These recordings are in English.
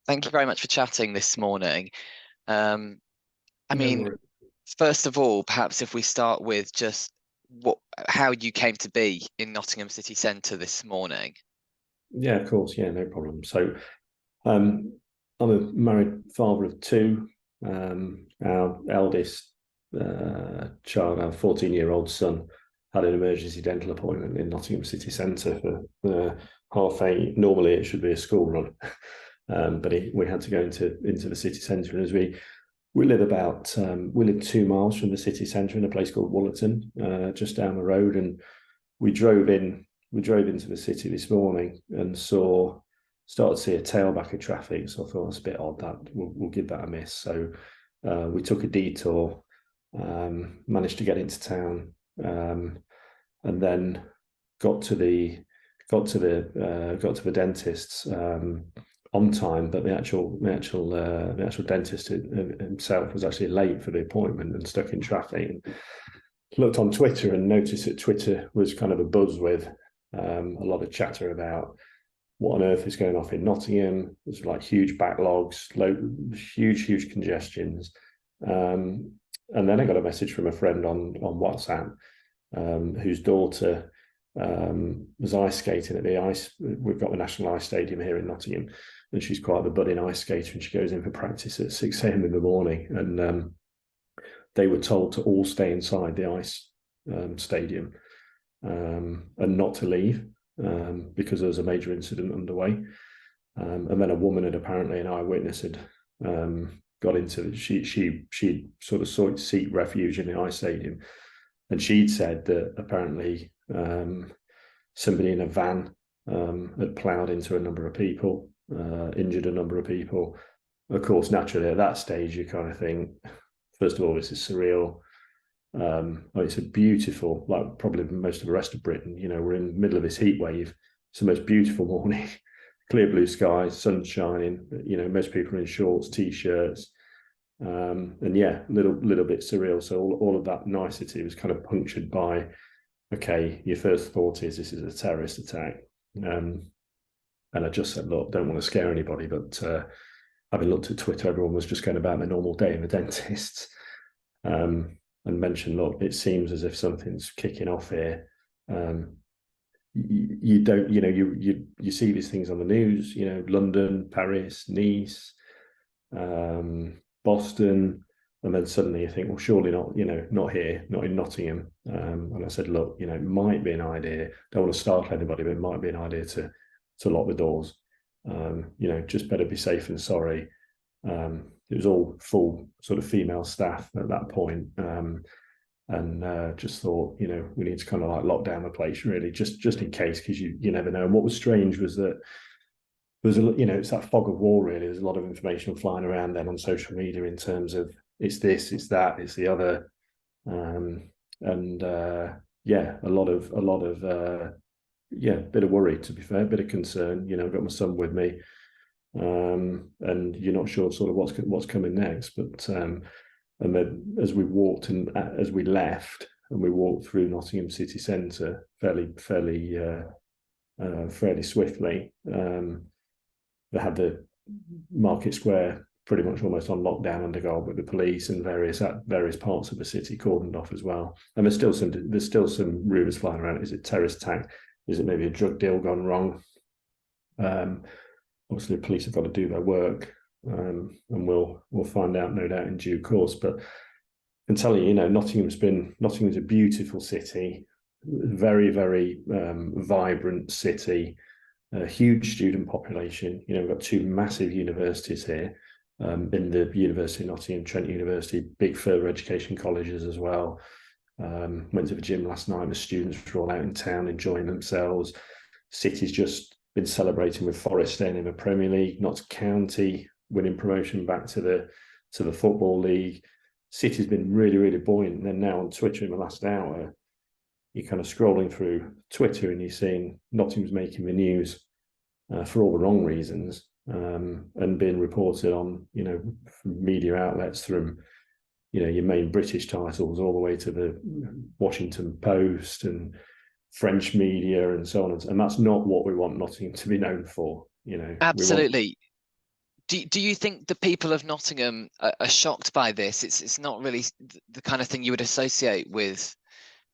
Thank you very much for chatting this morning. Um, I No mean, worries. first of all, perhaps if we start with just how you came to be in Nottingham city centre this morning. Yeah, of course. Yeah, no problem. So, I'm a married father of two. Our eldest child, our 14-year-old son, had an emergency dental appointment in Nottingham city centre for 8:30. Normally, it should be a school run, but we had to go into the city centre. And as we live 2 miles from the city centre in a place called Woollerton, just down the road, and we drove in. We drove into the city this morning and started to see a tailback of traffic. So I thought it's a bit odd, that we'll give that a miss. So we took a detour, managed to get into town, and then got to the dentist's on time. But the actual dentist himself was actually late for the appointment and stuck in traffic. And looked on Twitter and noticed that Twitter was kind of a buzz with a lot of chatter about what on earth is going off in Nottingham. There's like huge backlogs, huge congestions. And then I got a message from a friend on WhatsApp, whose daughter was ice skating at the ice. We've got the National Ice Stadium here in Nottingham, and she's quite the budding ice skater, and she goes in for practice at 6 a.m. in the morning. And they were told to all stay inside the ice stadium and not to leave because there was a major incident underway. And then a woman had apparently, an eyewitness had got into, she'd sort of seek refuge in the ice stadium, and she'd said that apparently somebody in a van had ploughed into a number of people, injured a number of people. Of course, naturally at that stage you kind of think, first of all, this is surreal. It's a beautiful, like probably most of the rest of Britain, we're in the middle of this heat wave. It's the most beautiful morning, clear blue skies, sun shining, most people are in shorts, t-shirts. And yeah, little bit surreal. So all of that nicety was kind of punctured by, okay, your first thought is this is a terrorist attack. And I just said, look, don't want to scare anybody, but having looked at Twitter, everyone was just going about their normal day in the dentist, and mentioned, look, it seems as if something's kicking off here. You don't, you see these things on the news, London, Paris, Nice, Boston, and then suddenly you think, well, surely not, not here, not in Nottingham. And I said, look, it might be an idea. Don't want to startle anybody, but it might be an idea to lock the doors. Just better be safe than sorry. It was all full sort of female staff at that point, and just thought, we need to kind of like lock down the place, really, just in case, because you never know. And what was strange was that there's it's that fog of war, really. There's a lot of information flying around then on social media in terms of it's this, it's that, it's the other, yeah, a lot of bit of worry, to be fair, bit of concern. I've got my son with me, and you're not sure sort of what's coming next. But and then as we walked and as we left and we walked through Nottingham city centre fairly swiftly, they had the market square pretty much almost on lockdown under guard with the police, and various parts of the city cordoned off as well. And there's still some rumours flying around. Is it terrorist attack? Is it maybe a drug deal gone wrong? Obviously, the police have got to do their work, and we'll find out, no doubt, in due course. But I can tell you, Nottingham's a beautiful city, very vibrant city, a huge student population. We've got two massive universities here, in the University of Nottingham, Trent University, big further education colleges as well. Went to the gym last night. The students were all out in town enjoying themselves. City's just been celebrating with Forest staying in the Premier League, Notts County winning promotion back to the Football League. City's been really buoyant. And then now on Twitter in the last hour, you're kind of scrolling through Twitter and you're seeing Nottingham's making the news for all the wrong reasons, and being reported on, from media outlets, from your main British titles all the way to the Washington Post and French media and so on. And that's not what we want Nottingham to be known for. Absolutely. Do you think the people of Nottingham are shocked by this? It's not really the kind of thing you would associate with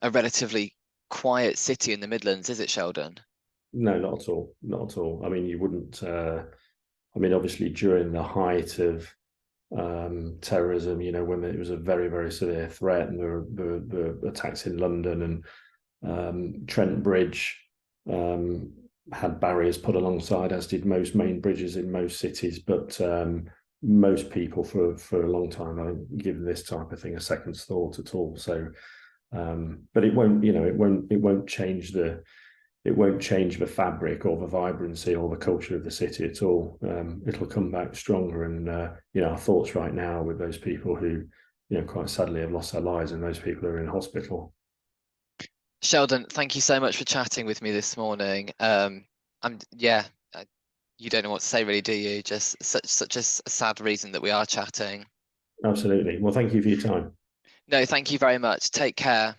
a relatively quiet city in the Midlands, is it, Sheldon? No, not at all. Not at all. I mean, you wouldn't. I mean, obviously, during the height of terrorism, when it was a very, very severe threat, and the attacks in London and Trent Bridge had barriers put alongside, as did most main bridges in most cities. But most people, for a long time, I don't give this type of thing a second's thought at all. So, but it won't, it won't change the fabric or the vibrancy or the culture of the city at all. It'll come back stronger, and our thoughts right now with those people who, quite sadly have lost their lives, and those people who are in hospital. Sheldon, thank you so much for chatting with me this morning. You don't know what to say, really, do you? Just such a sad reason that we are chatting. Absolutely. Well, thank you for your time. No, thank you very much. Take care.